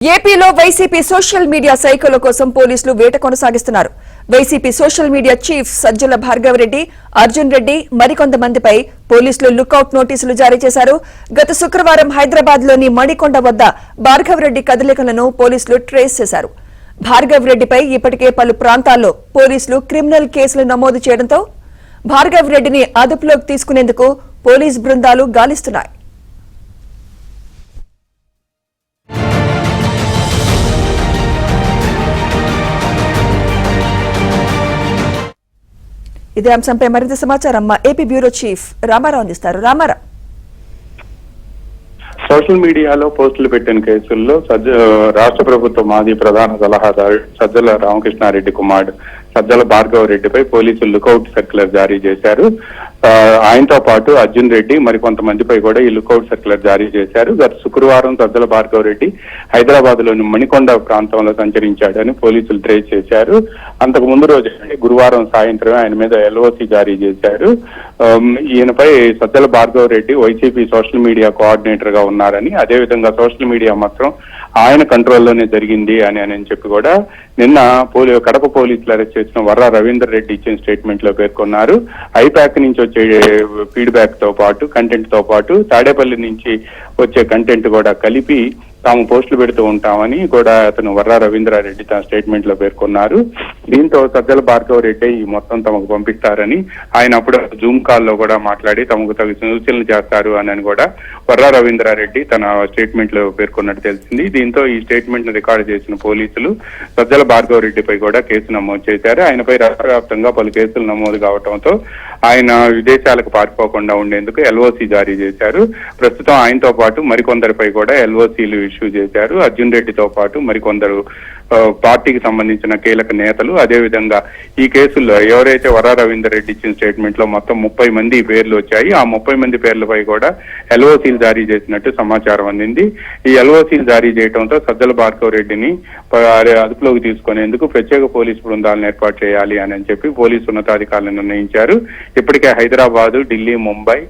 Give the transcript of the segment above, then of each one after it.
ఏపీలో YCP social media సైకోల కోసం పోలీసులు వేట కొనసాగిస్తున్నారు. YCP social media chief Sajjala Bhargava Reddy, Arjun Reddy మరికొంతమందిపై పోలీసులు లుకౌట్ నోటీసులు జారీ చేశారు. గత శుక్రవారం హైదరాబాద్ లోని మణికొండ వద్ద భార్గవరెడ్డి కదలికలను పోలీసులు ట్రేస్ చేశారు. భార్గవరెడ్డిపై ఇప్పటికే పలు ప్రాంతాల్లో పోలీసులు క్రిమినల్ కేసులు నమోదు చేయడంతో భార్గవరెడ్డిని అదుపులోకి తీసుకునేందుకు పోలీస్ బృందాలు గాలిస్తున్నాయి. ఇదే అంశంపై మరింత సమాచారం మా ఏపీ బ్యూరో చీఫ్ రామారావు అందిస్తారు. రామారావు, సోషల్ మీడియాలో పోస్టులు పెట్టిన కేసుల్లో రాష్ట్ర ప్రభుత్వ మాజీ ప్రధాన సలహాదారు సజ్జల రామకృష్ణారెడ్డి కుమారుడు సజ్జల భార్గవరెడ్డిపై పోలీసులు లుకౌట్ సర్క్యులర్ జారీ చేశారు. ఆయనతో పాటు అర్జున్ రెడ్డి మరికొంతమందిపై కూడా ఈ లుకౌట్ సర్క్యులర్ జారీ చేశారు. గత శుక్రవారం సజ్జల భార్గవరెడ్డి హైదరాబాద్ లోని మణికొండ ప్రాంతంలో సంచరించాడని పోలీసులు ట్రేస్ చేశారు. అంతకు ముందు రోజు గురువారం సాయంత్రం ఆయన మీద ఎల్ఓసి జారీ చేశారు. ఈయనపై Sajjala Bhargava Reddy YCP social media coordinator గా ఉన్నారని, అదేవిధంగా సోషల్ మీడియా మాత్రం ఆయన కంట్రోల్లోనే జరిగింది అని చెప్పి కూడా నిన్న కడప పోలీసులు అరెస్ట్ చేసిన వర్రా రవీందర్ రెడ్డి ఇచ్చిన స్టేట్మెంట్ లో పేర్కొన్నారు. ఐపాక్ నుంచి వచ్చే ఫీడ్బ్యాక్ తో పాటు కంటెంట్ తో పాటు తాడేపల్లి నుంచి వచ్చే కంటెంట్ కూడా కలిపి తాము పోస్టులు పెడుతూ ఉంటామని కూడా అతను వర్రా రవీంద్రారెడ్డి తన స్టేట్మెంట్ లో పేర్కొన్నారు. దీంతో సజ్జల భార్గవరెడ్డి ఈ మొత్తం తమకు పంపిస్తారని, ఆయన అప్పుడు జూమ్ కాల్లో కూడా మాట్లాడి తమకు తగు సూచనలు చేస్తారు అని కూడా వర్రా రవీంద్రారెడ్డి తన స్టేట్మెంట్ లో పేర్కొన్నట్టు తెలిసింది. దీంతో ఈ స్టేట్మెంట్ ను రికార్డు చేసిన పోలీసులు సజ్జల భార్గవరెడ్డిపై కూడా కేసు నమోదు చేశారు. ఆయనపై రాష్ట్ర వ్యాప్తంగా పలు కేసులు నమోదు కావడంతో ఆయన విదేశాలకు పారిపోకుండా ఉండేందుకు ఎల్ఓసి జారీ చేశారు. ప్రస్తుతం ఆయనతో పాటు మరికొందరిపై కూడా ఎల్ఓసీలు ఇష్యూ చేశారు. అర్జున్ రెడ్డితో పాటు మరికొందరు పార్టీకి సంబంధించిన కీలక నేతలు, అదేవిధంగా ఈ కేసుల్లో ఎవరైతే వర్రా రవీందర్ రెడ్డి ఇచ్చిన స్టేట్మెంట్ లో మొత్తం 30 మంది పేర్లు వచ్చాయి. ఆ 30 మంది పేర్లపై కూడా ఎల్ఓసీలు జారీ చేసినట్టు సమాచారం అందింది. ఈ ఎల్ఓసీలు జారీ చేయడంతో సజ్జల భార్గవరెడ్డిని అదుపులోకి తీసుకునేందుకు ప్రత్యేక పోలీసు బృందాలను ఏర్పాటు చేయాలి అని చెప్పి పోలీసు ఉన్నతాధికారులు నిర్ణయించారు. ఇప్పటికే హైదరాబాదు, ఢిల్లీ, ముంబై,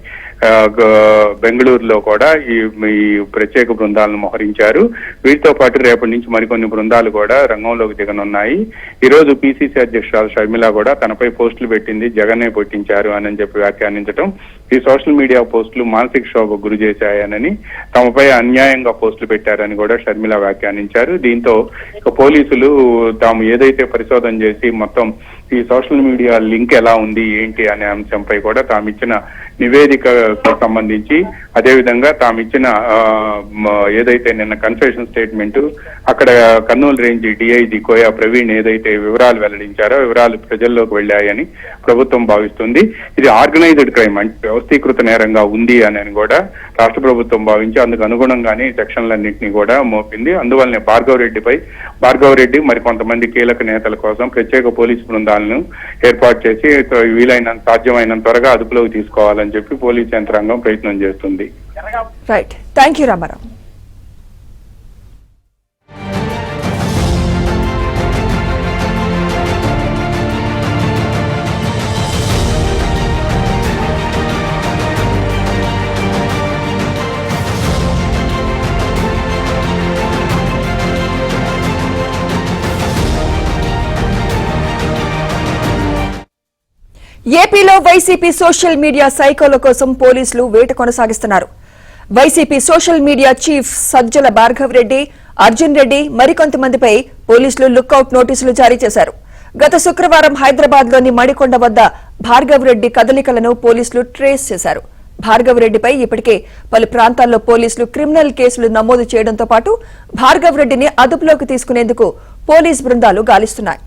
బెంగళూరులో కూడా ఈ ప్రత్యేక బృందాలను మోహరించారు. వీటితో పాటు రేపటి నుంచి మరికొన్ని బృందాలు కూడా రంగంలోకి దిగనున్నాయి. ఈ రోజు పిసిసి అధ్యక్షురాలు షర్మిల కూడా తనపై పోస్టులు పెట్టింది జగనే పెట్టించారు అని చెప్పి వ్యాఖ్యానించడం, ఈ సోషల్ మీడియా పోస్టులు మానసిక శోభకు గురి చేశాయనని, తమపై అన్యాయంగా పోస్టులు పెట్టారని కూడా షర్మిల వ్యాఖ్యానించారు. దీంతో పోలీసులు తాము ఏదైతే పరిశోధన చేసి మొత్తం ఈ సోషల్ మీడియా లింక్ ఎలా ఉంది ఏంటి అనే అంశంపై కూడా తామిచ్చిన నివేదికకు సంబంధించి, అదేవిధంగా తామిచ్చిన ఏదైతే నిన్న కన్ఫెషన్ స్టేట్మెంట్ అక్కడ కర్నూలు రేంజ్ డిఐజీ కోయా ప్రవీణ్ ఏదైతే వివరాలు వెల్లడించారో వివరాలు ప్రజల్లోకి వెళ్ళాయని ప్రభుత్వం భావిస్తుంది. ఇది ఆర్గనైజ్డ్ క్రైమ్ అంటే వ్యవస్థీకృత నేరంగా ఉంది అని కూడా రాష్ట్ర ప్రభుత్వం భావించి అందుకు అనుగుణంగానే సెక్షన్లన్నింటినీ కూడా మోపింది. అందువల్లనే భార్గవరెడ్డి మరికొంతమంది కీలక నేతల కోసం ప్రత్యేక పోలీసు బృందాలను ఏర్పాటు చేసి వీలైనంత సాధ్యమైనంత త్వరగా అదుపులోకి తీసుకోవాలని చెప్పి పోలీసు యంత్రాంగం ప్రయత్నం చేస్తుంది. Right, thank you Ramarao. ఏపీలో వైసీపీ సోషల్ మీడియా సైకోల కోసం పోలీసులు వేట కొనసాగిస్తున్నారు. YCP social media chief Sajjala Bhargava Reddy, Arjun Reddy మరికొంతమందిపై పోలీసులు లుకౌట్ నోటీసులు జారీ చేశారు. గత శుక్రవారం హైదరాబాద్ లోని మణికొండ వద్ద భార్గవరెడ్డి కదలికలను పోలీసులు ట్రేస్ చేశారు. భార్గవరెడ్డిపై ఇప్పటికే పలు ప్రాంతాల్లో పోలీసులు క్రిమినల్ కేసులు నమోదు చేయడంతో పాటు భార్గవరెడ్డిని అదుపులోకి తీసుకునేందుకు పోలీస్ బృందాలు గాలిస్తున్నాయి.